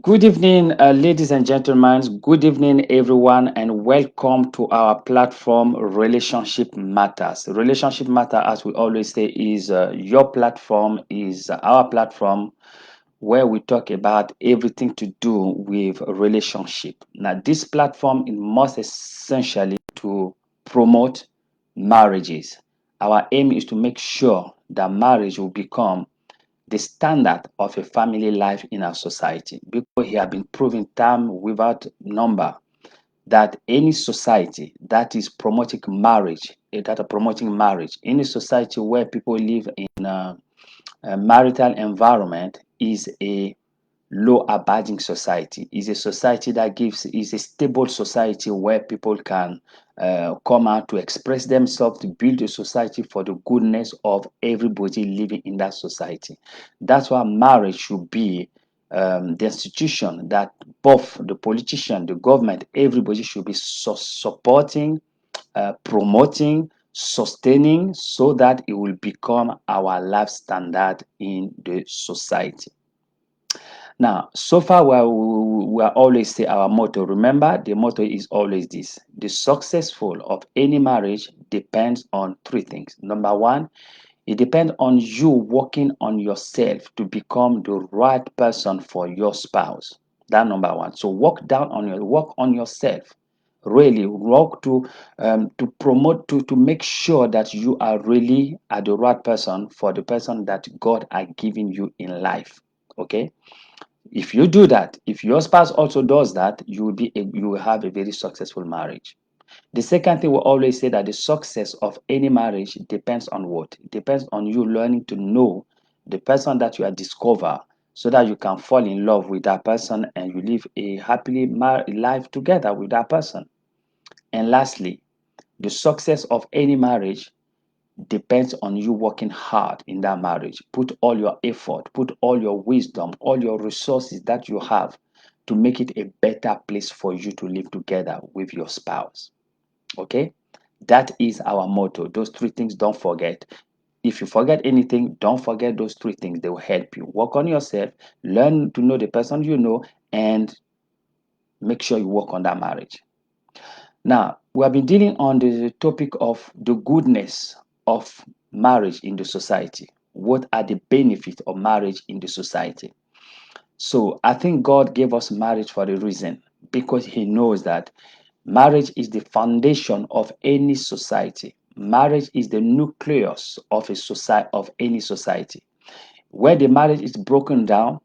Good evening, ladies and gentlemen. Good evening, everyone, and welcome to our platform, Relationship Matters. Relationship Matter, as we always say, is your platform, is our platform where we talk about everything to do with relationship. Now, this platform is most essentially to promote marriages. Our aim is to make sure that marriage will become the standard of a family life in our society, because it has been proven time without number that any society that is promoting marriage, that are promoting marriage, any society where people live in a marital environment is a low abiding society, is a society that gives, is a stable society where people can come out to express themselves, to build a society for the goodness of everybody living in that society. That's why marriage should be the institution that both the politician, the government, everybody should be supporting, promoting, sustaining, so that it will become our life standard in the society. Now, so far, we are always say our motto. Remember, the motto is always this: the successful of any marriage depends on three things. Number one, it depends on you working on yourself to become the right person for your spouse. That number one. So work on yourself. Really work to promote, to make sure that you are really at the right person for the person that God are giving you in life. Okay. If you do that, if your spouse also does that, you will have a very successful marriage. The second thing we always say, that the success of any marriage depends on what? It depends on you learning to know the person that you are discover, so that you can fall in love with that person and you live a happily life together with that person. And lastly, the success of any marriage depends on you working hard in that marriage. Put all your effort, put all your wisdom, all your resources that you have to make it a better place for you to live together with your spouse. Okay? That is our motto. Those three things, don't forget. If you forget anything, don't forget those three things. They will help you. Work on yourself, learn to know the person you know, and make sure you work on that marriage. Now, we have been dealing on the topic of the goodness of marriage in the society. What are the benefits of marriage in the society? So, I think God gave us marriage for a reason, because He knows that marriage is the foundation of any society. Marriage is the nucleus of a society, of any society. Where the marriage is broken down,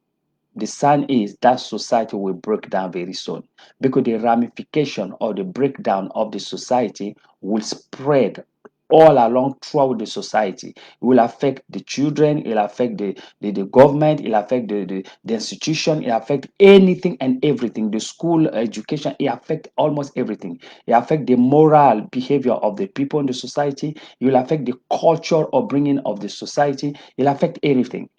the sign is that society will break down very soon, because the ramification or the breakdown of the society will spread all along throughout the society. It will affect the children, it will affect the government, it will affect the institution, it will affect anything and everything, the school education, it affect almost everything. It affect the moral behavior of the people in the society, it will affect the culture or bringing of the society, it will affect everything.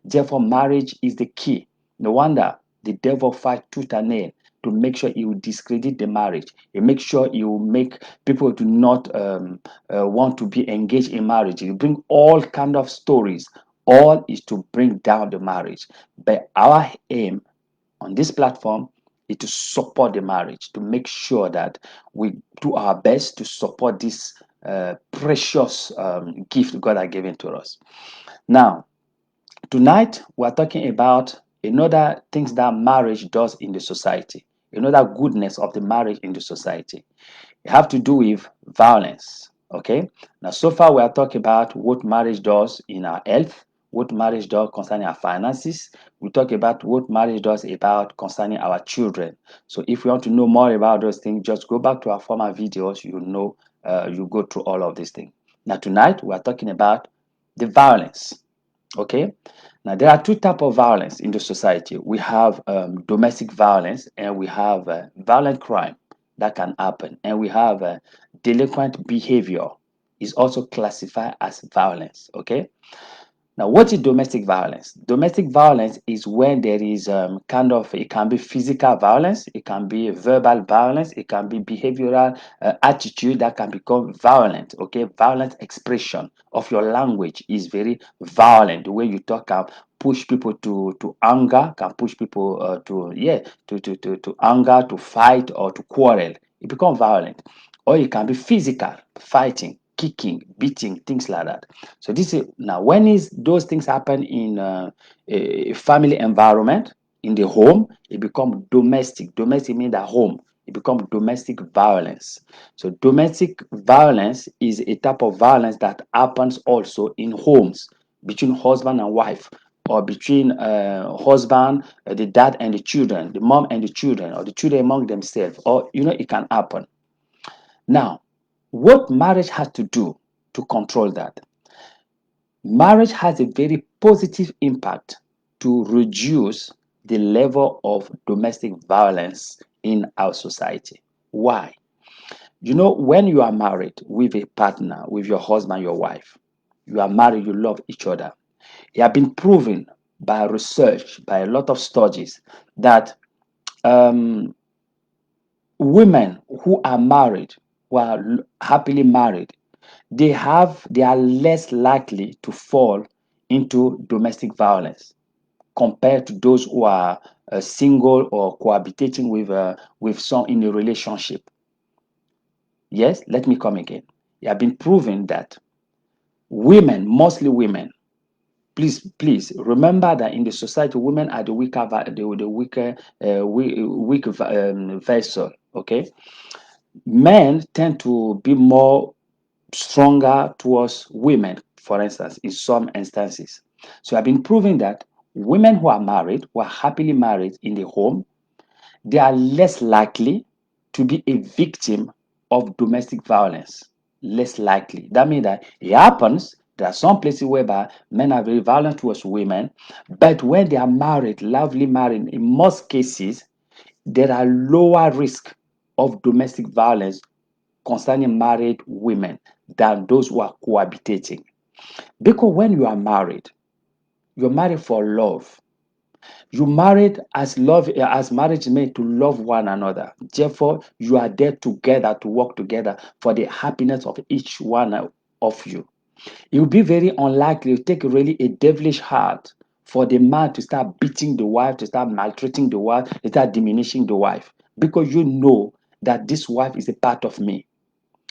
Therefore, marriage is the key. No wonder the devil fight tooth and nail to make sure he will discredit the marriage. He make sure he will make people to not want to be engaged in marriage. He bring all kind of stories. All is to bring down the marriage. But our aim on this platform is to support the marriage, to make sure that we do our best to support this precious gift God has given to us. Now, tonight, we're talking about another things that marriage does in the society, another goodness of the marriage in the society. It have to do with violence. Okay. Now, so far we are talking about what marriage does in our health, what marriage does concerning our finances. We talk about what marriage does about concerning our children. So, if you want to know more about those things, just go back to our former videos. You know, you go through all of these things. Now, tonight we are talking about the violence. Okay. Now, there are two types of violence in the society. We have domestic violence, and we have violent crime that can happen. And we have delinquent behavior is also classified as violence. Okay. Now, what is domestic violence? Domestic violence is when there is it can be physical violence, it can be verbal violence, it can be behavioral attitude that can become violent. Okay, violent expression of your language is very violent. The way you talk can push people to anger, can push people to anger, to fight, or to quarrel. It becomes violent, or it can be physical, fighting, kicking, beating, things like that. So this is now when is those things happen in a family environment, in the home, it become domestic. Domestic means at home. It become domestic violence. So domestic violence is a type of violence that happens also in homes between husband and wife, or between husband, the dad and the children, the mom and the children, or the children among themselves, or it can happen. Now, what marriage has to do to control that? Marriage has a very positive impact to reduce the level of domestic violence in our society. Why? When you are married with a partner, with your husband, your wife, you are married, you love each other. It has been proven by research, by a lot of studies, that um, women who are married, who are happily married, they are less likely to fall into domestic violence compared to those who are single or cohabitating with some in a relationship. Yes, let me come again. It has been proven that women, mostly women, please remember that in the society, women are the weaker vessel. Okay, men tend to be more stronger towards women, for instance, in some instances. So I've been proving that women who are married, who are happily married in the home, they are less likely to be a victim of domestic violence. Less likely. That means that it happens. There are some places whereby men are very violent towards women, but when they are married, lovely married, in most cases, there are lower risk of domestic violence concerning married women than those who are cohabitating. Because when you are married, you're married for love. You married as love, as marriage is made to love one another. Therefore, you are there together to work together for the happiness of each one of you. It will be very unlikely, it will take really a devilish heart for the man to start beating the wife, to start maltreating the wife, to start diminishing the wife, because you know that this wife is a part of me.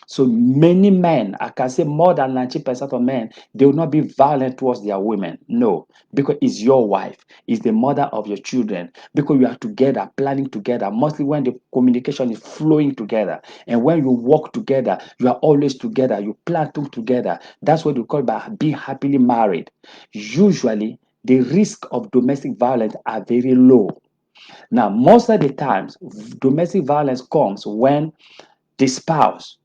So many men, I can say more than 90% of men, they will not be violent towards their women. No, because it's your wife, it's the mother of your children, because you are together, planning together, mostly when the communication is flowing together. And when you work together, you are always together, you plan things together. That's what we call by being happily married. Usually, the risk of domestic violence are very low. Now, most of the times, domestic violence comes when the spouse,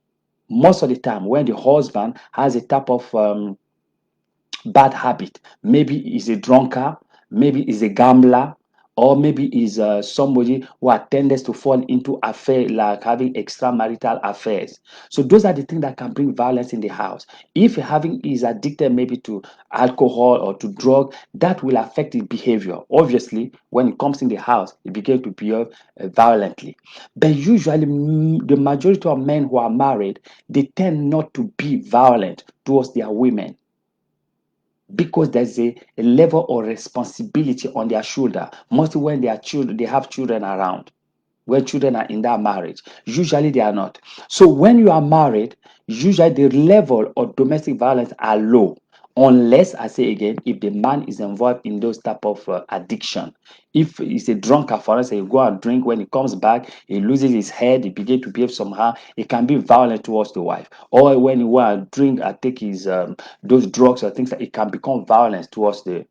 most of the time when the husband has a type of bad habit, maybe he's a drunkard, maybe he's a gambler, or maybe he's somebody who tends to fall into affair, like having extramarital affairs. So those are the things that can bring violence in the house. If having is addicted maybe to alcohol or to drug, that will affect his behavior. Obviously, when it comes in the house, he begins to behave violently. But usually, the majority of men who are married, they tend not to be violent towards their women, because there's a level of responsibility on their shoulder, mostly when they have children around, when children are in that marriage. Usually they are not. So when you are married, usually the level of domestic violence are low, unless, I say again, if the man is involved in those type of addiction. If he's a drunkard, for instance, he go and drink, when he comes back, he loses his head, he begin to behave somehow, he can be violent towards the wife. Or when he go and drink and take his those drugs or things, that it can become violence towards the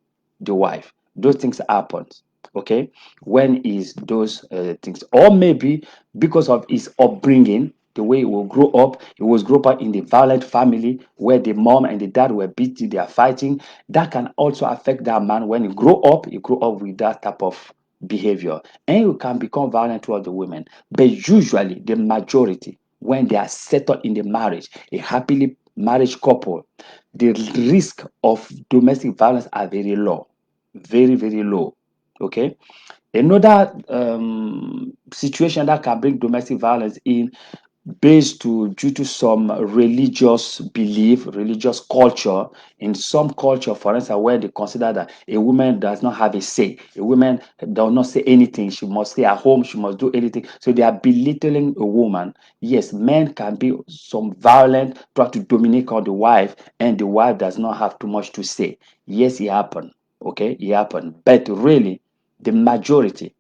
wife. Those things happen. Okay, when is those things, or maybe because of his upbringing, the way he will grow up, he was grow up in the violent family where the mom and the dad were beating, they are fighting. That can also affect that man. When he grow up with that type of behavior, and you can become violent towards the women. But usually the majority, when they are settled in the marriage, a happily marriage couple, the risk of domestic violence are very low, very, very low. Okay. Another situation that can bring domestic violence in based to due to some religious belief, religious culture. In some culture, for instance, where they consider that a woman does not have a say, a woman does not say anything, she must stay at home, she must do anything. So they are belittling a woman. Yes, men can be some violent, try to dominate on the wife, and the wife does not have too much to say. Yes, it happened. Okay, it happened. But really, the majority,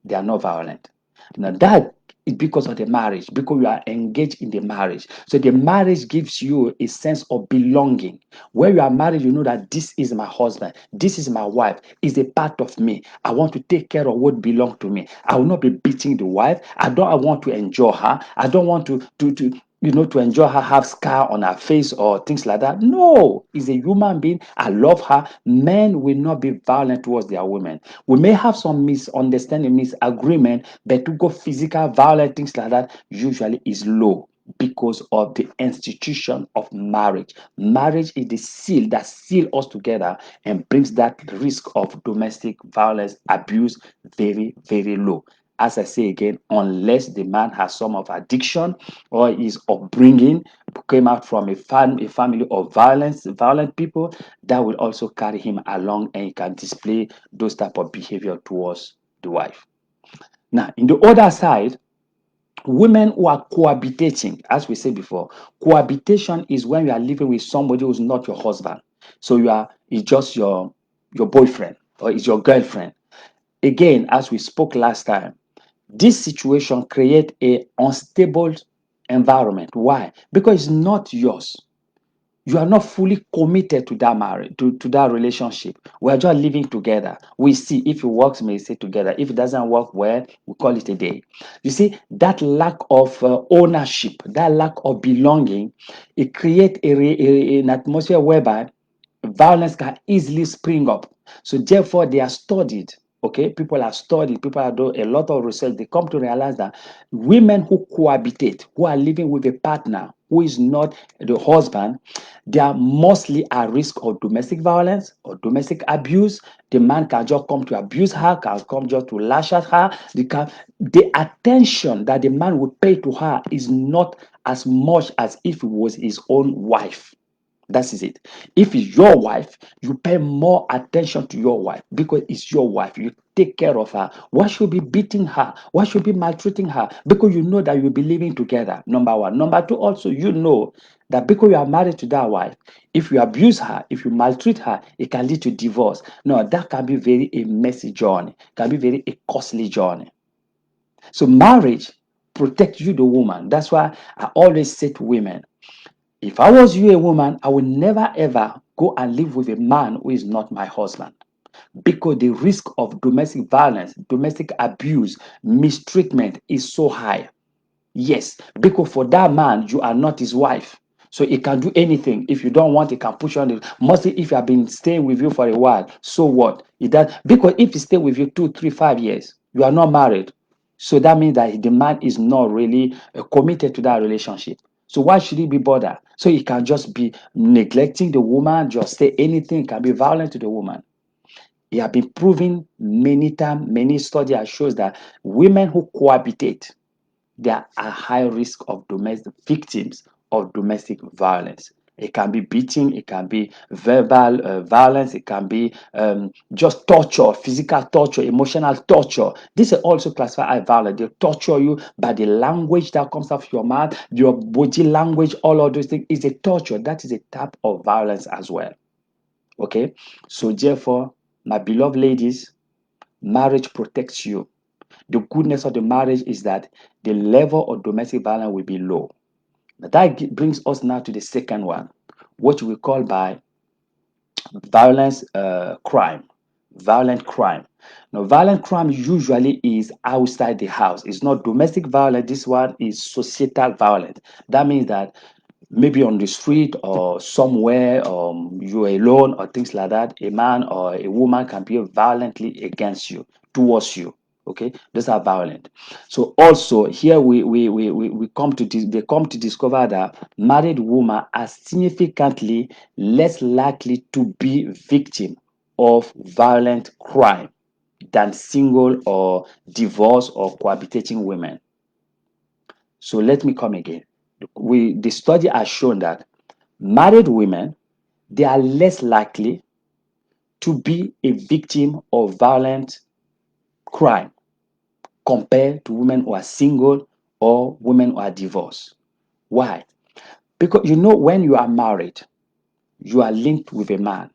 they are not violent. Now that is because of the marriage, because you are engaged in the marriage. So the marriage gives you a sense of belonging. Where you are married, you know that this is my husband, this is my wife, is a part of me. I want to take care of what belongs to me. I will not be beating the wife. I want to enjoy her. I don't want to enjoy her, have scar on her face or things like that. No, is a human being. I love her. Men will not be violent towards their women. We may have some misunderstanding, misagreement, but to go physical violent, things like that, usually is low because of the institution of marriage. Marriage is the seal that seal us together and brings that risk of domestic violence, abuse very, very low. As I say again, unless the man has some of addiction or his upbringing came out from a family of violent people, that will also carry him along and he can display those type of behavior towards the wife. Now, in the other side, women who are cohabitating, as we said before, cohabitation is when you are living with somebody who's not your husband. So it's just your boyfriend or it's your girlfriend. Again, as we spoke last time, this situation create a unstable environment. Why? Because it's not yours. You are not fully committed to that marriage, to that relationship. We are just living together. We see if it works, may stay together. If it doesn't work well, we call it a day. You see, that lack of ownership, that lack of belonging, it creates an atmosphere whereby violence can easily spring up. So therefore, they are studied. Okay, people are studied, people are doing a lot of research. They come to realize that women who cohabitate, who are living with a partner who is not the husband, they are mostly at risk of domestic violence or domestic abuse. The man can just come to abuse her, can come just to lash at her. The attention that the man would pay to her is not as much as if it was his own wife. That is it. If it's your wife, you pay more attention to your wife because it's your wife. You take care of her. Why should be beating her? Why should be maltreating her? Because you know that you'll be living together. Number one. Number two, also, you know that because you are married to that wife, if you abuse her, if you maltreat her, it can lead to divorce. No, that can be very a messy journey, can be very a costly journey. So marriage protects you, the woman. That's why I always say to women, if I was you, a woman, I would never ever go and live with a man who is not my husband because the risk of domestic violence, domestic abuse, mistreatment is so high. Yes, because for that man, you are not his wife. So he can do anything. If you don't want, he can push you on the mostly if you have been staying with you for a while. So what? It does because if he stay with you 2, 3, 5 years, you are not married. So that means that the man is not really committed to that relationship. So why should he be bothered? So he can just be neglecting the woman, just say anything, can be violent to the woman. It has been proven many times, many studies shows that women who cohabitate, they are at high risk of domestic victims of domestic violence. It can be beating, it can be verbal violence, it can be just torture, physical torture, emotional torture. This is also classified as violence. They torture you by the language that comes out of your mouth, your body language, all of those things is a torture. That is a type of violence as well. Okay, so therefore, my beloved ladies, marriage protects you. The goodness of the marriage is that the level of domestic violence will be low. That brings us now to the second one, what we call by violence crime. Violent crime. Now, violent crime usually is outside the house. It's not domestic violence. This one is societal violence. That means that maybe on the street or somewhere, you're alone or things like that, a man or a woman can be violently against you, towards you. Okay, those are violent. So also here we come to they come to discover that married women are significantly less likely to be victim of violent crime than single or divorced or cohabitating women. So let me come again. The study has shown that married women, they are less likely to be a victim of violent crime compared to women who are single or women who are divorced. Why? Because when you are married, you are linked with a man.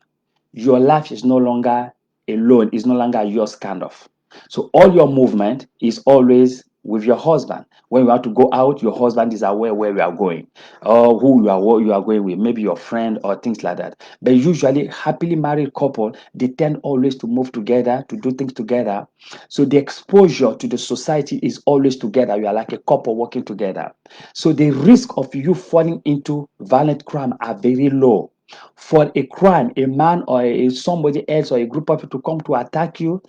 Your life is no longer alone, is no longer yours, kind of. So all your movement is always with your husband. When you have to go out, your husband is aware where you are going, or what you are going with, maybe your friend or things like that. But usually, happily married couple, they tend always to move together, to do things together. So the exposure to the society is always together. You are like a couple working together. So the risk of you falling into violent crime are very low. For a crime, a man or somebody else or a group of people to come to attack you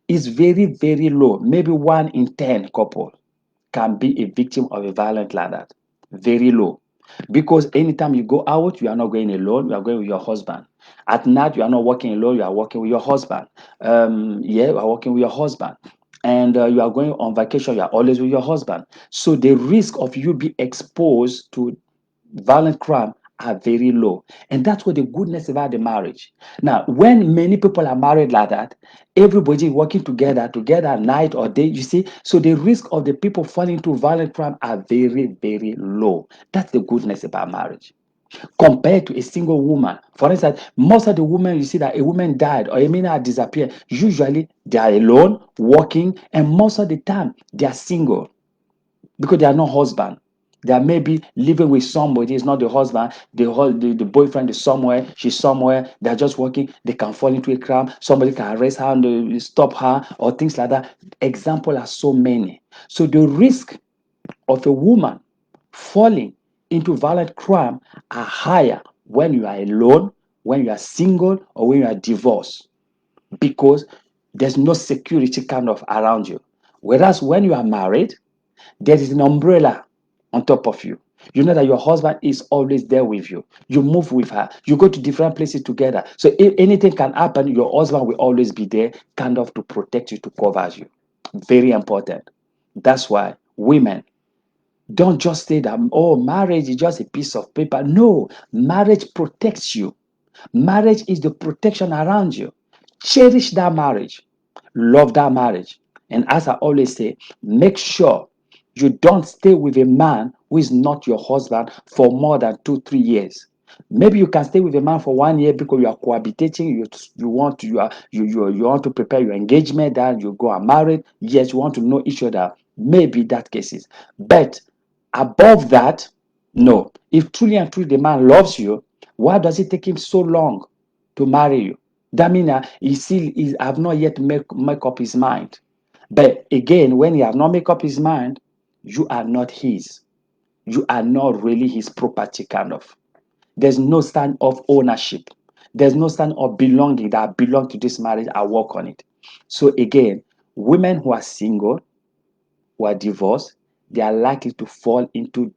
is very, very low. Maybe 1 in 10 couple can be a victim of a violent like that. Very low. Because anytime you go out, you are not going alone, you are going with your husband. At night, you are not working alone, you are working with your husband. You are working with your husband. And you are going on vacation, you are always with your husband. So the risk of you be exposed to violent crime are very low. And that's what the goodness about the marriage. Now, when many people are married like that, everybody working together night or day, you see, so the risk of the people falling into violent crime are very, very low. That's the goodness about marriage. Compared to a single woman. For instance, most of the women you see that a woman died or a man had disappeared, usually they are alone, working, and most of the time they are single because they are not husband. They are maybe living with somebody, it's not the husband, the boyfriend is somewhere, she's somewhere, they're just working, they can fall into a crime, somebody can arrest her and stop her, or things like that. Examples are so many. So the risk of a woman falling into violent crime are higher when you are alone, when you are single, or when you are divorced, because there's no security kind of around you. Whereas when you are married, there is an umbrella on top of you. You know that your husband is always there with you. You move with her. You go to different places together. So if anything can happen, your husband will always be there, kind of to protect you, to cover you. Very important. That's why women don't just say that, oh, marriage is just a piece of paper. No, marriage protects you. Marriage is the protection around you. Cherish that marriage. Love that marriage. And as I always say, make sure you don't stay with a man who is not your husband for more than 2, 3 years. Maybe you can stay with a man for 1 year because you are cohabitating. You want to you want to prepare your engagement. Then you go and marry. Yes, you want to know each other. Maybe that cases, but above that, no. If truly and truly the man loves you, why does it take him so long to marry you? That means he have not yet make up his mind. But again, when he have not make up his mind, you are not his. You are not really his property, kind of. There's no stand of ownership. There's no stand of belonging that I belong to this marriage. I work on it. So again, women who are single, who are divorced, they are likely to fall into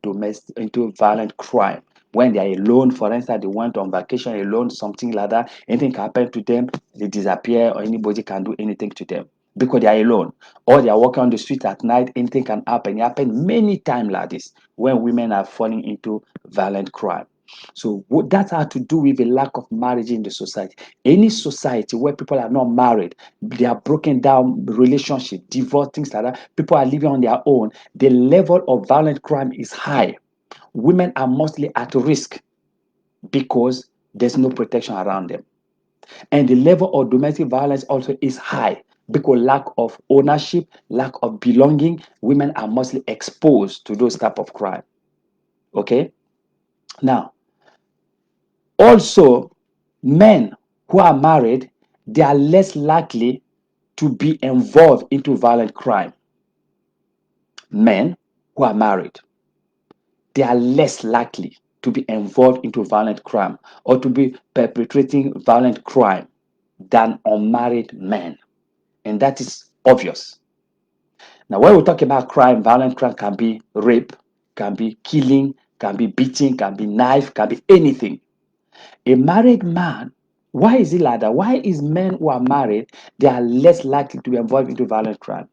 violent crime. When they are alone, for instance, they went on vacation alone, something like that, anything can happen to them, they disappear, or anybody can do anything to them because they are alone. Or they are walking on the street at night, anything can happen. It happens many times like this when women are falling into violent crime. So what that had to do with a lack of marriage in the society. Any society where people are not married, they are broken down relationship, divorce, things like that. People are living on their own. The level of violent crime is high. Women are mostly at risk because there's no protection around them. And the level of domestic violence also is high because lack of ownership, lack of belonging. Women are mostly exposed to those type of crime. Okay. Now, also, men who are married, they are less likely to be involved into violent crime. Men who are married, they are less likely to be involved into violent crime or to be perpetrating violent crime than unmarried men. And that is obvious. Now, when we talk about crime, violent crime can be rape, can be killing, can be beating, can be knife, can be anything. A married man, why is it like that? Why is men who are married, they are less likely to be involved into violent crime?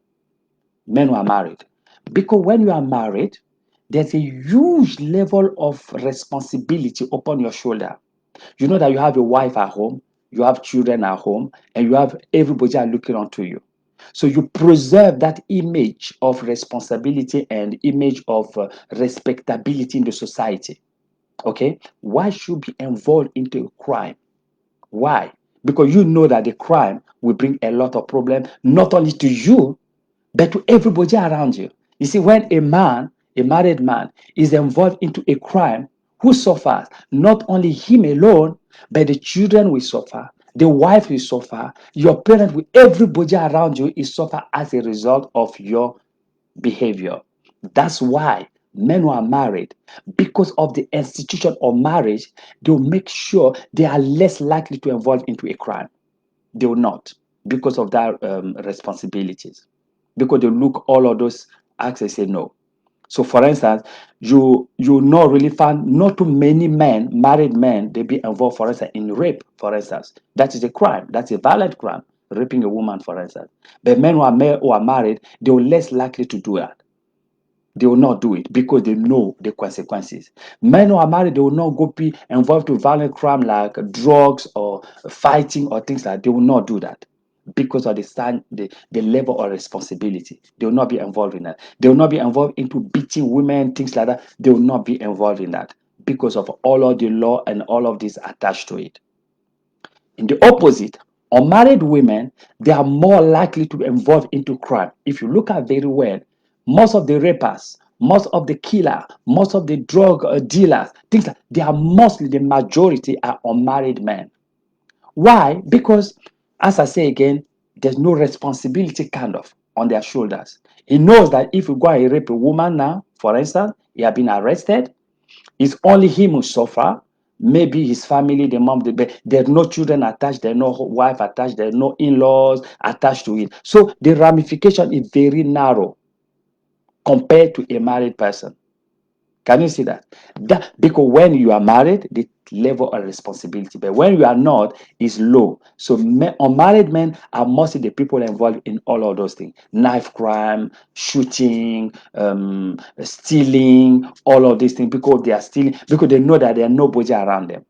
Men who are married. Because when you are married, there's a huge level of responsibility upon your shoulder. You know that you have a wife at home, you have children at home, and you have everybody are looking onto you. So you preserve that image of responsibility and image of respectability in the society. Okay, why should you be involved into a crime? Why? Because you know that the crime will bring a lot of problem, not only to you, but to everybody around you. You see, when a man, a married man, is involved into a crime, who suffers? Not only him alone, but the children will suffer, the wife will suffer, your parents will, everybody around you is suffer as a result of your behavior. That's why men who are married, because of the institution of marriage, they'll make sure they are less likely to involve into a crime. They will not, because of their responsibilities. Because they look all of those acts and say no. So, for instance, you not really find not too many men, married men, they be involved, for instance, in rape. For instance, that is a crime. That's a violent crime, raping a woman, for instance. But men who are married, they are less likely to do that. They will not do it because they know the consequences. Men who are married, they will not go be involved in violent crime like drugs or fighting or things like that. They will not do that because of the level of responsibility. They will not be involved in that. They will not be involved into beating women, things like that. They will not be involved in that because of all of the law and all of this attached to it. In the opposite, unmarried women, they are more likely to be involved into crime. If you look at very well, most of the rappers, most of the killer, most of the drug dealers, things like they are mostly the majority are unmarried men. Why? Because, as I say again, there's no responsibility kind of on their shoulders. He knows that if you go and rape a woman now, for instance, he has been arrested, it's only him who suffer. Maybe his family, the mom, there's no children attached, there's no wife attached, there's no in-laws attached to it. So the ramification is very narrow compared to a married person. Can you see that? Because when you are married, the level of responsibility, but when you are not, is low. So unmarried men are mostly the people involved in all of those things: knife crime, shooting, stealing, all of these things, because they are stealing, because they know that there are nobody around them.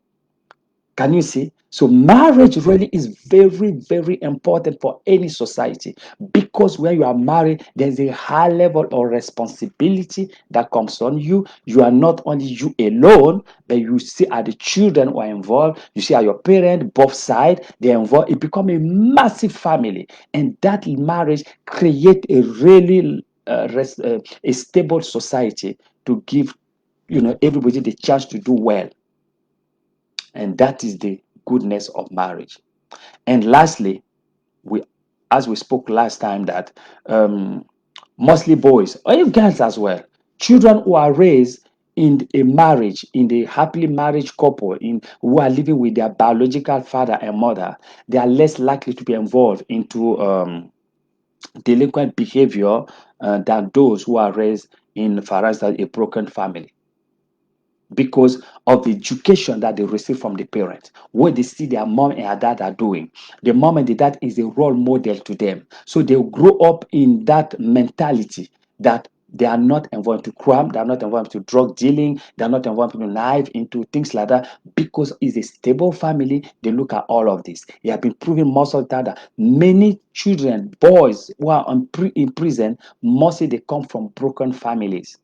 Can you see? So marriage really is very, very important for any society because when you are married, there's a high level of responsibility that comes on you. You are not only you alone, but you see are the children who are involved. You see are your parents, both sides, they're involved. It becomes a massive family, and that marriage create a really a stable society to give everybody the chance to do well, and that is the goodness of marriage. And lastly, we as we spoke last time that mostly boys or even girls as well, children who are raised in a marriage, in the happily married couple, in who are living with their biological father and mother, they are less likely to be involved into delinquent behavior than those who are raised in, for instance, a broken family, because of the education that they receive from the parents, what they see their mom and their dad are doing. The mom and the dad is a role model to them. So they grow up in that mentality that they are not involved to crime, they are not involved to drug dealing, they are not involved into knife, into things like that, because it's a stable family. They look at all of this. It has been proven most of the time that many children, boys who are in prison, mostly they come from broken families.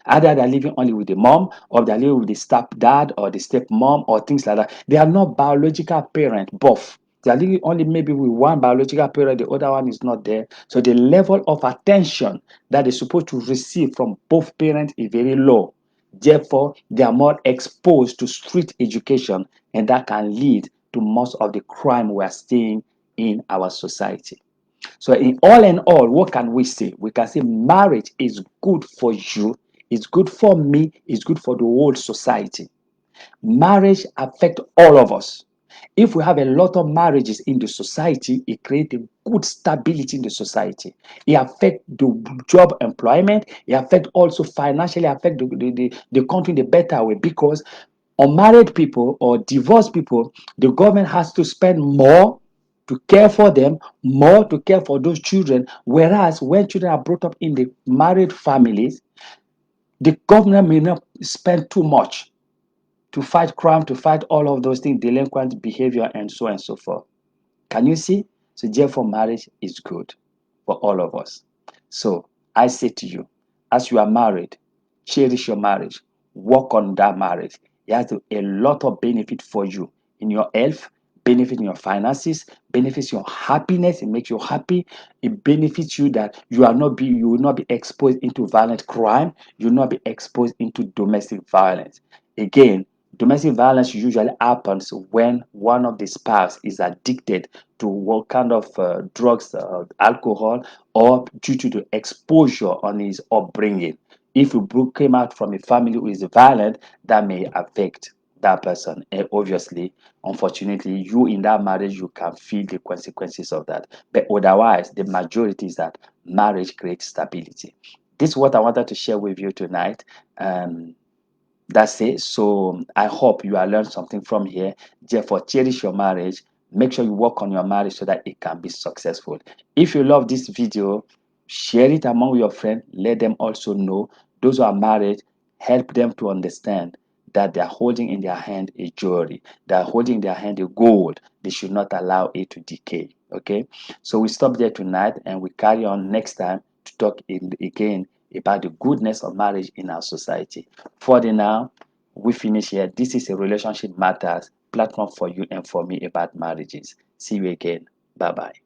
Either they're living only with the mom, or they're living with the stepdad or the stepmom or things like that. They are not biological parent, both. They are living only maybe with one biological parent, the other one is not there. So the level of attention that they're supposed to receive from both parents is very low. Therefore, they are more exposed to street education, and that can lead to most of the crime we are seeing in our society. So, in all, what can we say? We can say marriage is good for you, it's good for me, it's good for the whole society. Marriage affects all of us. If we have a lot of marriages in the society, it creates a good stability in the society. It affects the job employment. It affects also financially affect the country in a better way, because unmarried people or divorced people, the government has to spend more to care for them, more to care for those children. Whereas when children are brought up in the married families, the government may not spend too much to fight crime, to fight all of those things, delinquent behavior, and so on and so forth. Can you see? So therefore, marriage is good for all of us. So I say to you, as you are married, cherish your marriage, work on that marriage. It has a lot of benefit for you in your health, benefit in your finances, benefits your happiness. It makes you happy. It benefits you that you will not be exposed into violent crime. You will not be exposed into domestic violence. Again, domestic violence usually happens when one of the spouse is addicted to what kind of drugs, alcohol, or due to the exposure on his upbringing. If you came out from a family who is violent, that may affect that person. And obviously, unfortunately, you in that marriage, you can feel the consequences of that. But otherwise, the majority is that marriage creates stability. This is what I wanted to share with you tonight. That's it. So I hope you have learned something from here. Therefore, cherish your marriage. Make sure you work on your marriage so that it can be successful. If you love this video, share it among your friends. Let them also know. Those who are married, help them to understand that they are holding in their hand a jewelry. They are holding in their hand a gold. They should not allow it to decay. Okay. So we stop there tonight and we carry on next time to talk again about the goodness of marriage in our society. For the now, we finish here. This is a Relationship Matters platform for you and for me about marriages. See you again. Bye bye.